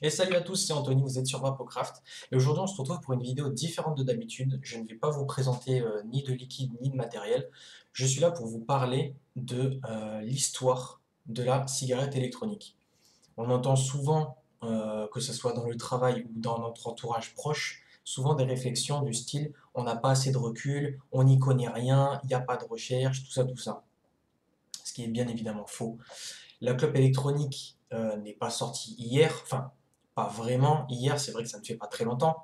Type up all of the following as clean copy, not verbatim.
Et salut à tous, c'est Anthony, vous êtes sur Vapocraft. Et aujourd'hui, on se retrouve pour une vidéo différente de d'habitude. Je ne vais pas vous présenter ni de liquide ni de matériel. Je suis là pour vous parler de l'histoire de la cigarette électronique. On entend souvent, que ce soit dans le travail ou dans notre entourage proche, souvent des réflexions du style on n'a pas assez de recul, on n'y connaît rien, il n'y a pas de recherche, tout ça, tout ça. Ce qui est bien évidemment faux. La clope électronique n'est pas sortie hier, enfin, pas vraiment hier, c'est vrai que ça ne fait pas très longtemps,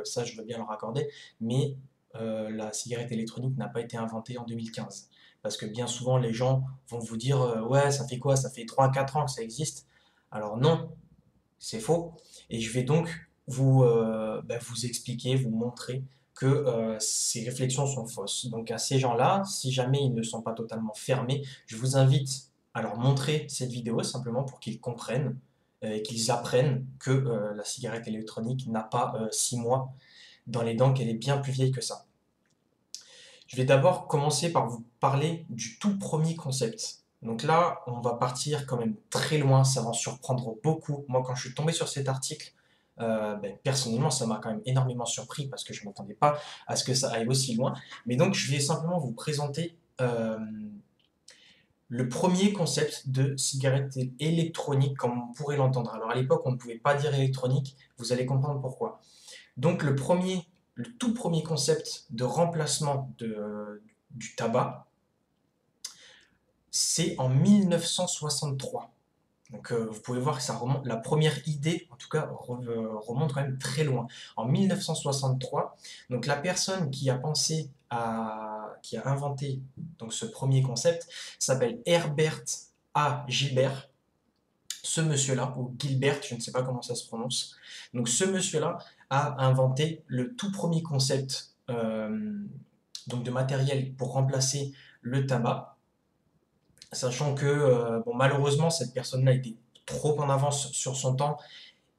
ça je veux bien le raccorder, mais la cigarette électronique n'a pas été inventée en 2015. Parce que bien souvent, les gens vont vous dire ouais, ça fait quoi? Ça fait 3 4 ans que ça existe. Alors non, c'est faux. Et je vais donc vous expliquer, vous montrer que ces réflexions sont fausses. Donc à ces gens-là, si jamais ils ne sont pas totalement fermés, je vous invite à leur montrer cette vidéo simplement pour qu'ils comprennent et qu'ils apprennent que la cigarette électronique n'a pas 6 mois dans les dents, qu'elle est bien plus vieille que ça. Je vais d'abord commencer par vous parler du tout premier concept. Donc là, on va partir quand même très loin, ça va en surprendre beaucoup. Moi, quand je suis tombé sur cet article, personnellement, ça m'a quand même énormément surpris parce que je ne m'attendais pas à ce que ça aille aussi loin. Mais donc, je vais simplement vous présenter le premier concept de cigarette électronique, comme on pourrait l'entendre. Alors à l'époque, on ne pouvait pas dire électronique, vous allez comprendre pourquoi. Donc le tout premier concept de remplacement du tabac, c'est en 1963. Donc vous pouvez voir que ça remonte, la première idée, en tout cas, remonte quand même très loin. En 1963, donc la personne qui a inventé donc ce premier concept s'appelle Herbert A. Gilbert. Ce monsieur-là, ou Gilbert, je ne sais pas comment ça se prononce. Donc ce monsieur-là a inventé le tout premier concept donc de matériel pour remplacer le tabac, sachant que bon, malheureusement cette personne-là était trop en avance sur son temps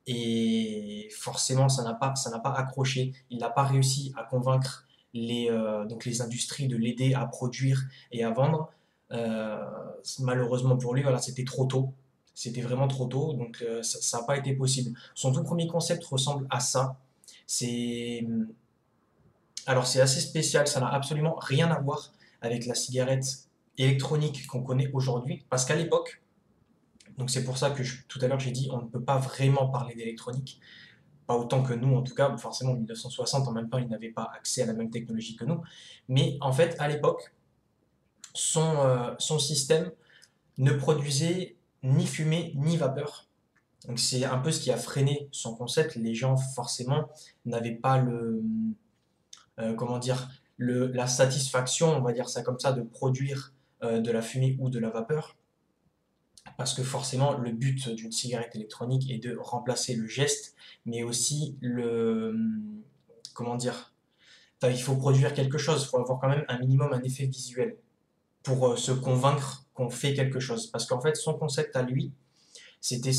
et forcément ça n'a pas accroché. Il n'a pas réussi à convaincre donc les industries de l'aider à produire et à vendre. Euh, Malheureusement pour lui, voilà, c'était trop tôt. C'était vraiment trop tôt, donc ça n'a pas été possible. Son tout premier concept ressemble à ça. C'est alors c'est assez spécial, ça n'a absolument rien à voir avec la cigarette électronique qu'on connaît aujourd'hui, parce qu'à l'époque, donc c'est pour ça que tout à l'heure j'ai dit on ne peut pas vraiment parler d'électronique, pas autant que nous en tout cas, forcément en 1960 en même temps ils n'avaient pas accès à la même technologie que nous, mais en fait à l'époque son système ne produisait ni fumée ni vapeur. Donc c'est un peu ce qui a freiné son concept. Les gens forcément n'avaient pas comment dire, la satisfaction, on va dire ça comme ça, de produire de la fumée ou de la vapeur. Parce que forcément, le but d'une cigarette électronique est de remplacer le geste, mais aussi comment dire, il faut produire quelque chose, il faut avoir quand même un minimum un effet visuel pour se convaincre qu'on fait quelque chose. Parce qu'en fait, son concept à lui, c'était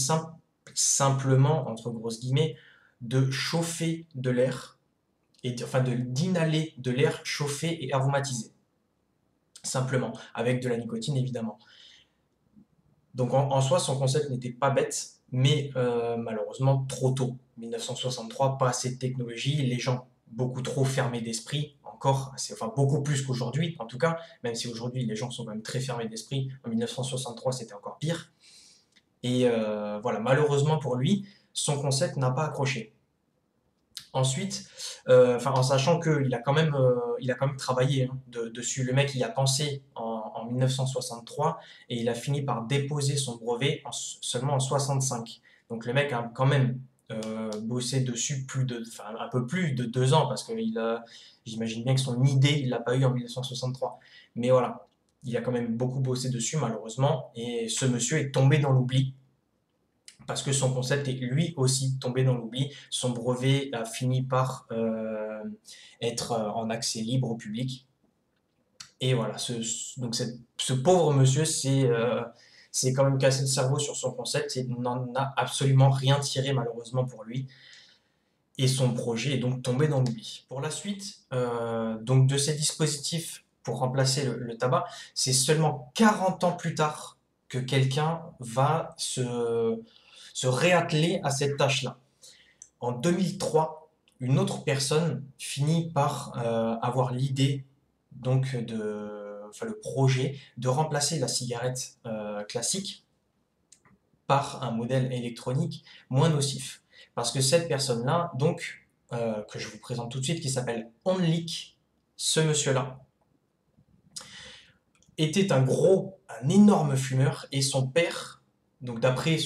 simplement, entre grosses guillemets, de chauffer de l'air, enfin d'inhaler de l'air chauffé et aromatisé. Simplement, avec de la nicotine évidemment. Donc en soi, son concept n'était pas bête, mais malheureusement trop tôt. 1963, pas assez de technologie, les gens beaucoup trop fermés d'esprit, encore, enfin beaucoup plus qu'aujourd'hui en tout cas, même si aujourd'hui les gens sont quand même très fermés d'esprit, en 1963 c'était encore pire. Et voilà, malheureusement pour lui, son concept n'a pas accroché. Ensuite, en sachant il a quand même travaillé hein, dessus. Le mec, il a pensé en 1963 et il a fini par déposer son brevet seulement en 65. Donc le mec a quand même bossé dessus un peu plus de 2 ans parce que j'imagine bien que son idée, il l'a pas eu en 1963. Mais voilà, il a quand même beaucoup bossé dessus malheureusement et ce monsieur est tombé dans l'oubli parce que son concept est lui aussi tombé dans l'oubli. Son brevet a fini par être en accès libre au public. Et voilà, donc ce pauvre monsieur c'est quand même cassé le cerveau sur son concept et n'en a absolument rien tiré malheureusement pour lui. Et son projet est donc tombé dans l'oubli. Pour la suite, donc de ces dispositifs pour remplacer le tabac, c'est seulement 40 ans plus tard que quelqu'un va se réatteler à cette tâche-là. En 2003, une autre personne finit par avoir l'idée, donc enfin, le projet de remplacer la cigarette classique par un modèle électronique moins nocif. Parce que cette personne-là, donc, que je vous présente tout de suite, qui s'appelle Onlik, ce monsieur-là, était un énorme fumeur, et son père, donc d'après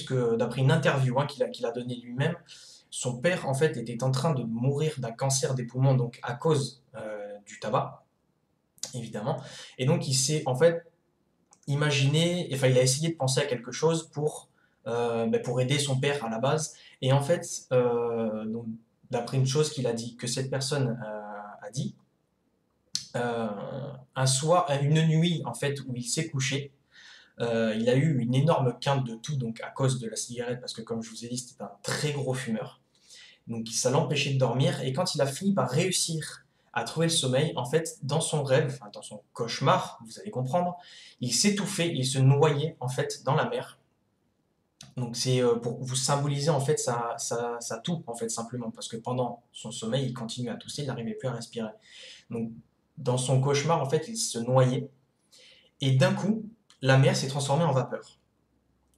une interview qu'il a donnée lui-même, son père en fait était en train de mourir d'un cancer des poumons, donc à cause du tabac, évidemment. Et donc il s'est en fait imaginé, enfin il a essayé de penser à quelque chose pour aider son père à la base. Et en fait, donc, d'après une chose qu'il a dit, que cette personne a dit, euh, un soir, une nuit en fait où il s'est couché, il a eu une énorme quinte de toux, donc à cause de la cigarette, parce que comme je vous ai dit, c'était un très gros fumeur. Donc ça l'empêchait de dormir, et quand il a fini par réussir à trouver le sommeil, en fait, dans son rêve, enfin dans son cauchemar, vous allez comprendre, il s'étouffait, il se noyait en fait dans la mer. Donc c'est pour vous symboliser en fait sa toux, en fait, simplement, parce que pendant son sommeil, il continuait à tousser, il n'arrivait plus à respirer. Donc dans son cauchemar, en fait, il se noyait, et d'un coup, la mer s'est transformée en vapeur.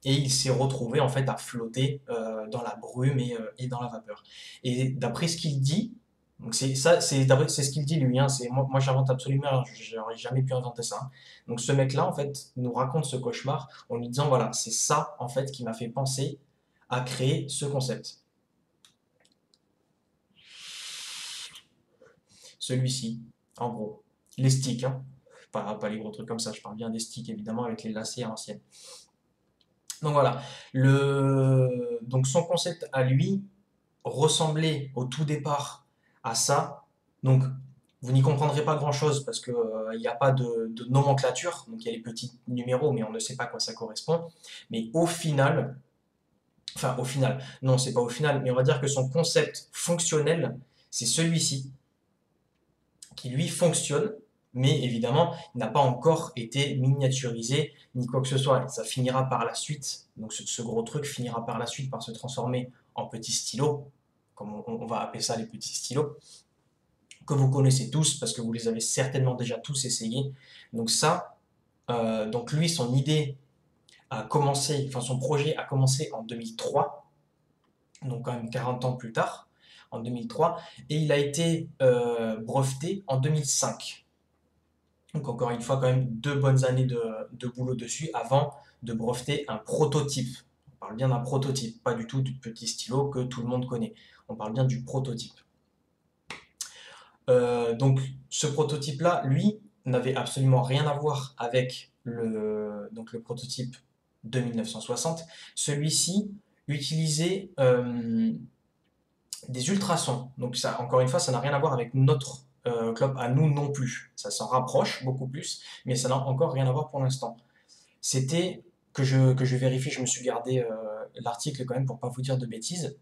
Et il s'est retrouvé en fait à flotter dans la brume et dans la vapeur. Et d'après ce qu'il dit, donc c'est ça, c'est ce qu'il dit lui, hein, moi j'invente absolument rien, j'aurais jamais pu inventer ça, hein. Donc ce mec-là en fait nous raconte ce cauchemar en lui disant voilà, c'est ça en fait qui m'a fait penser à créer ce concept. Celui-ci, en gros, les sticks, hein. Pas les gros trucs comme ça, je parle bien des sticks évidemment avec les lacets à l'ancienne. Donc voilà, donc son concept à lui ressemblait au tout départ à ça. Donc vous n'y comprendrez pas grand-chose parce qu'il n'y a pas de nomenclature, donc il y a les petits numéros, mais on ne sait pas à quoi ça correspond. Mais au final, non, c'est pas au final, mais on va dire que son concept fonctionnel, c'est celui-ci, qui lui fonctionne, mais évidemment, il n'a pas encore été miniaturisé ni quoi que ce soit. Et ça finira par la suite, donc ce gros truc finira par la suite par se transformer en petits stylos, comme on va appeler ça les petits stylos, que vous connaissez tous parce que vous les avez certainement déjà tous essayés. Donc ça, donc lui, son idée a commencé, enfin son projet a commencé en 2003, donc quand même 40 ans plus tard, en 2003, et il a été breveté en 2005. Donc encore une fois, quand même 2 bonnes années de boulot dessus avant de breveter un prototype. On parle bien d'un prototype, pas du tout du petit stylo que tout le monde connaît. On parle bien du prototype. Donc ce prototype-là, lui, n'avait absolument rien à voir avec donc le prototype de 1960. Celui-ci utilisait des ultrasons. Donc ça, encore une fois, ça n'a rien à voir avec notre clope à nous non plus. Ça s'en rapproche beaucoup plus, mais ça n'a encore rien à voir pour l'instant. C'était que je vérifie, je me suis gardé l'article quand même pour pas vous dire de bêtises.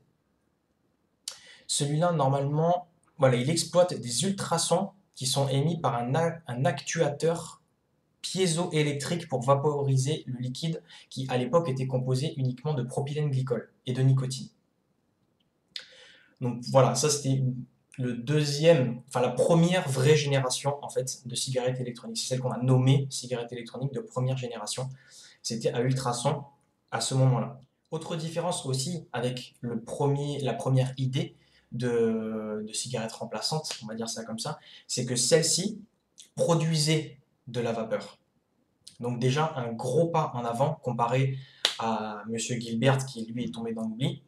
Celui-là, normalement, voilà, il exploite des ultrasons qui sont émis par un actuateur piézoélectrique pour vaporiser le liquide qui, à l'époque, était composé uniquement de propylène glycol et de nicotine. Donc voilà, ça c'était la première vraie génération en fait de cigarettes électroniques. C'est celle qu'on a nommée cigarette électronique de première génération. C'était à ultrasons à ce moment-là. Autre différence aussi avec la première idée de cigarette remplaçante, on va dire ça comme ça, c'est que celle-ci produisait de la vapeur. Donc déjà un gros pas en avant comparé à Monsieur Gilbert qui lui est tombé dans l'oubli.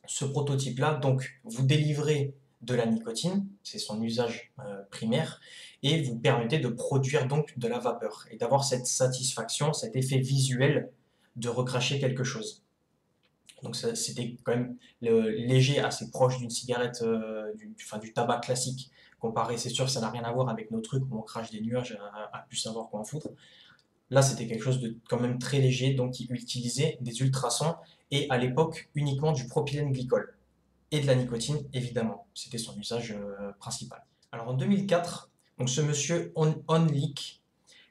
Ce prototype-là, donc, vous délivrez de la nicotine, c'est son usage primaire, et vous permettez de produire donc de la vapeur et d'avoir cette satisfaction, cet effet visuel de recracher quelque chose. Donc c'était quand même léger, assez proche d'une cigarette, du tabac classique. Comparé, c'est sûr, ça n'a rien à voir avec nos trucs où on crache des nuages à plus savoir quoi en foutre. Là, c'était quelque chose de quand même très léger, donc qui utilisait des ultrasons et à l'époque uniquement du propylène glycol et de la nicotine, évidemment. C'était son usage principal. Alors en 2004, donc ce monsieur Onlik,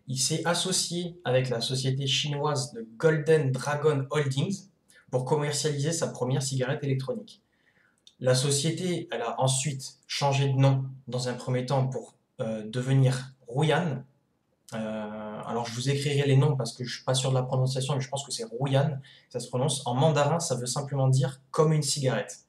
il s'est associé avec la société chinoise de Golden Dragon Holdings pour commercialiser sa première cigarette électronique. La société, elle a ensuite changé de nom dans un premier temps pour devenir Ruyan. Alors je vous écrirai les noms parce que je suis pas sûr de la prononciation, mais je pense que c'est Ruyan, ça se prononce. En mandarin, ça veut simplement dire comme une cigarette.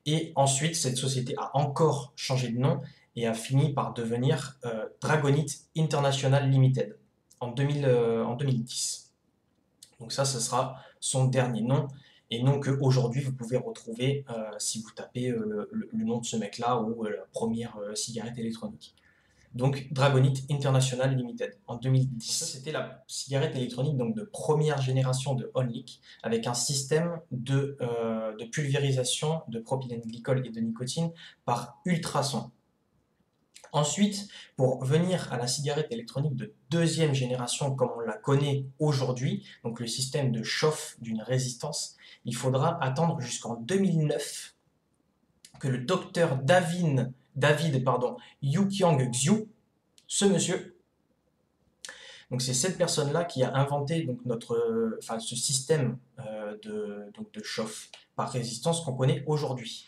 Et ensuite, cette société a encore changé de nom et a fini par devenir Dragonite International Limited en 2010. Donc ça, ce sera son dernier nom et nom qu'aujourd'hui vous pouvez retrouver si vous tapez le nom de ce mec-là ou la première cigarette électronique. Donc Dragonite International Limited en 2010. Ça, c'était la cigarette électronique donc de première génération de Onlik avec un système de pulvérisation de propylène glycol et de nicotine par ultrasons. Ensuite, pour venir à la cigarette électronique de deuxième génération comme on la connaît aujourd'hui, donc le système de chauffe d'une résistance, il faudra attendre jusqu'en 2009 que le docteur David Yukyang Xiu, ce monsieur, donc c'est cette personne-là qui a inventé donc ce système de chauffe par résistance qu'on connaît aujourd'hui.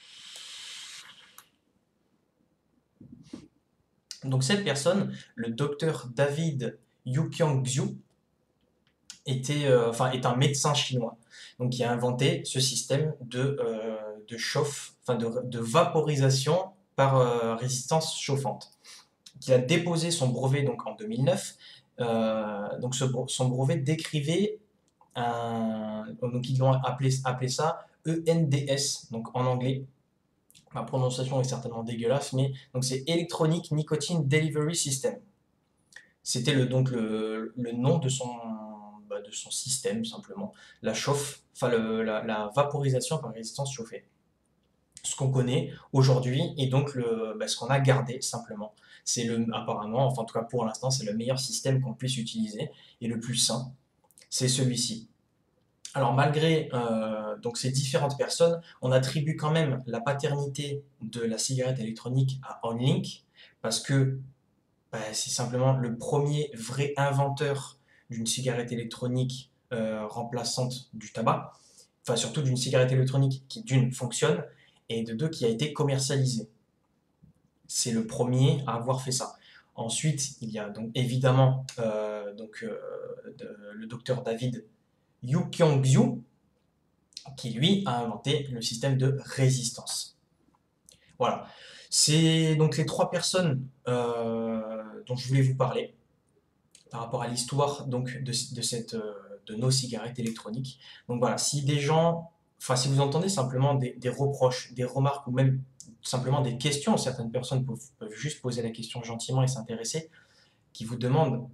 Donc cette personne, le docteur David Yukyang Xiu, est un médecin chinois, donc qui a inventé ce système de chauffe, de vaporisation par résistance chauffante. Qui a déposé son brevet donc en 2009. Donc son brevet décrivait donc ils l'ont appelé ça ENDS, donc en anglais. Ma prononciation est certainement dégueulasse, mais donc c'est Electronic Nicotine Delivery System. C'était donc le nom de son système, simplement. La chauffe, la vaporisation par résistance chauffée. Ce qu'on connaît aujourd'hui et donc ce qu'on a gardé simplement. C'est apparemment, enfin en tout cas pour l'instant, c'est le meilleur système qu'on puisse utiliser et le plus sain, c'est celui-ci. Alors malgré donc ces différentes personnes, on attribue quand même la paternité de la cigarette électronique à Onlink parce que c'est simplement le premier vrai inventeur d'une cigarette électronique remplaçante du tabac, enfin surtout d'une cigarette électronique qui d'une fonctionne et de deux qui a été commercialisée. C'est le premier à avoir fait ça. Ensuite, il y a donc évidemment le docteur David Yukyang Xiu qui lui a inventé le système de résistance. Voilà. C'est donc les trois personnes dont je voulais vous parler par rapport à l'histoire donc de nos cigarettes électroniques. Donc voilà, si vous entendez simplement des reproches, des remarques ou même simplement des questions, certaines personnes peuvent juste poser la question gentiment et s'intéresser, qui vous demandent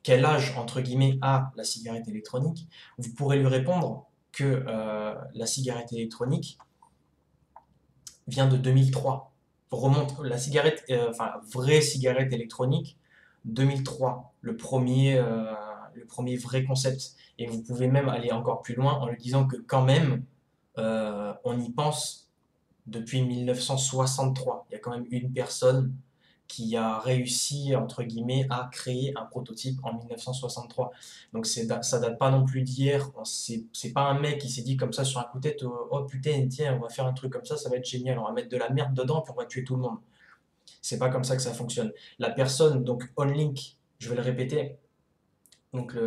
quel âge entre guillemets a la cigarette électronique, vous pourrez lui répondre que la cigarette électronique vient de 2003. Remonte la cigarette, vraie cigarette électronique, 2003, le premier vrai concept. Et vous pouvez même aller encore plus loin en lui disant que quand même, on y pense depuis 1963. Il y a quand même une personne qui a réussi, entre guillemets, à créer un prototype en 1963. Donc ça date pas non plus d'hier. C'est pas un mec qui s'est dit comme ça sur un coup de tête, oh putain, tiens, on va faire un truc comme ça va être génial, on va mettre de la merde dedans puis on va tuer tout le monde. C'est pas comme ça que ça fonctionne. La personne, donc Onlink, je vais le répéter, donc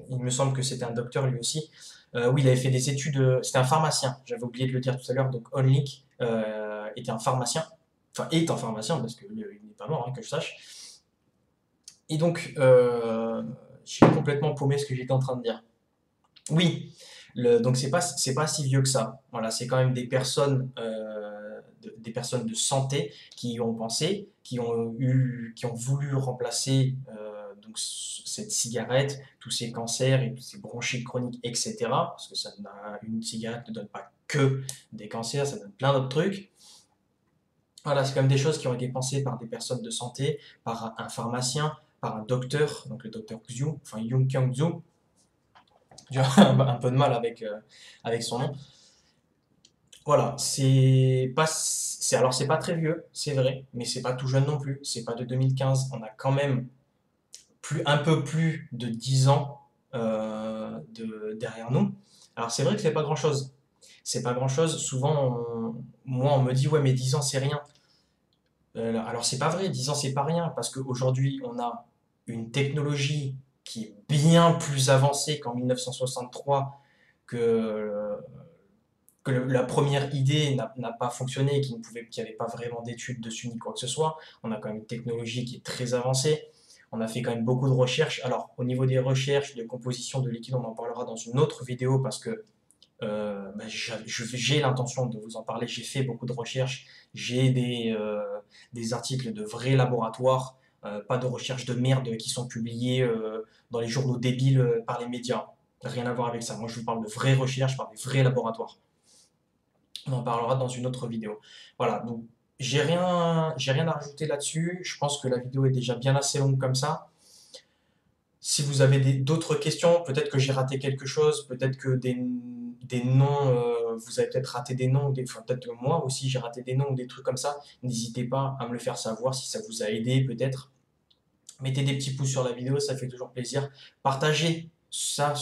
il me semble que c'était un docteur lui aussi. Oui, il avait fait des études, c'était un pharmacien, j'avais oublié de le dire tout à l'heure, donc Onlink était un pharmacien, est un pharmacien parce qu'il n'est pas mort, hein, que je sache. Et donc, je suis complètement paumé ce que j'étais en train de dire. Oui, donc c'est pas si vieux que ça. Voilà, c'est quand même des personnes de santé qui y ont pensé, qui ont voulu remplacer donc cette cigarette, tous ces cancers et tous ces bronchites chroniques, etc. Parce que une cigarette ne donne pas que des cancers, ça donne plein d'autres trucs. Voilà, c'est quand même des choses qui ont été pensées par des personnes de santé, par un pharmacien, par un docteur, donc le docteur Xiu, enfin Yukyang Xiu. J'ai un peu de mal avec son nom. Voilà, alors c'est pas très vieux, c'est vrai, mais c'est pas tout jeune non plus. C'est pas de 2015. On a quand même un peu plus de 10 ans derrière nous. Alors c'est vrai que c'est pas grand-chose. C'est pas grand-chose. Souvent, moi, on me dit, ouais, mais 10 ans, c'est rien. Alors c'est pas vrai, 10 ans, c'est pas rien, parce qu'aujourd'hui, on a une technologie qui est bien plus avancée qu'en 1963, que, la première idée n'a pas fonctionné, qu'il n'y avait pas vraiment d'études dessus ni quoi que ce soit. On a quand même une technologie qui est très avancée. On a fait quand même beaucoup de recherches. Alors, au niveau des recherches de composition de liquide, on en parlera dans une autre vidéo parce que bah, j'ai l'intention de vous en parler. J'ai fait beaucoup de recherches. J'ai des articles de vrais laboratoires, pas de recherches de merde qui sont publiées dans les journaux débiles par les médias. Rien à voir avec ça. Moi, je vous parle de vraies recherches par des vrais laboratoires. On en parlera dans une autre vidéo. Voilà, donc j'ai rien à rajouter là-dessus. Je pense que la vidéo est déjà bien assez longue comme ça. Si vous avez d'autres questions, peut-être que j'ai raté quelque chose, peut-être que des noms, vous avez peut-être raté des noms, enfin, peut-être que moi aussi j'ai raté des noms ou des trucs comme ça. N'hésitez pas à me le faire savoir si ça vous a aidé peut-être. Mettez des petits pouces sur la vidéo, ça fait toujours plaisir. Partagez ça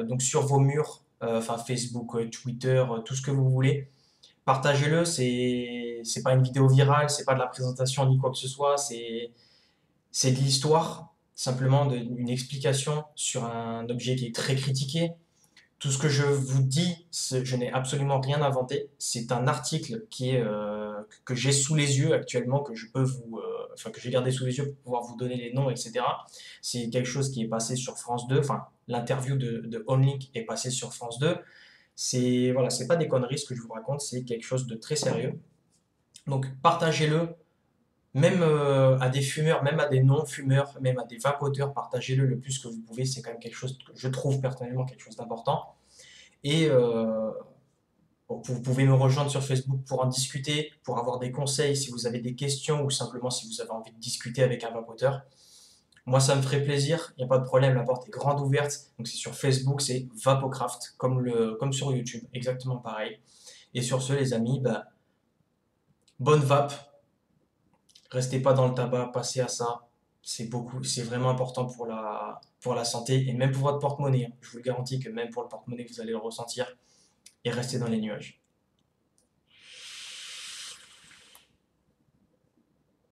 donc sur vos murs, enfin Facebook, Twitter, tout ce que vous voulez. Partagez-le, c'est pas une vidéo virale, c'est pas de la présentation ni quoi que ce soit, c'est de l'histoire, simplement une explication sur un objet qui est très critiqué. Tout ce que je vous dis, je n'ai absolument rien inventé. C'est un article que j'ai sous les yeux actuellement, que je peux enfin, que j'ai gardé sous les yeux pour pouvoir vous donner les noms, etc. C'est quelque chose qui est passé sur France 2. Enfin, l'interview de Onlink est passée sur France 2. Voilà, c'est pas des conneries ce que je vous raconte, c'est quelque chose de très sérieux. Donc partagez-le, même à des fumeurs, même à des non-fumeurs, même à des vapoteurs, partagez-le le plus que vous pouvez. C'est quand même quelque chose que je trouve personnellement quelque chose d'important. Et bon, vous pouvez me rejoindre sur Facebook pour en discuter, pour avoir des conseils si vous avez des questions ou simplement si vous avez envie de discuter avec un vapoteur. Moi, ça me ferait plaisir, il n'y a pas de problème, la porte est grande ouverte. Donc c'est sur Facebook, c'est Vapocraft, comme sur YouTube, exactement pareil. Et sur ce, les amis, bah, bonne vape, restez pas dans le tabac, passez à ça. C'est vraiment important pour la santé et même pour votre porte-monnaie, hein. Je vous le garantis que même pour le porte-monnaie, vous allez le ressentir et restez dans les nuages.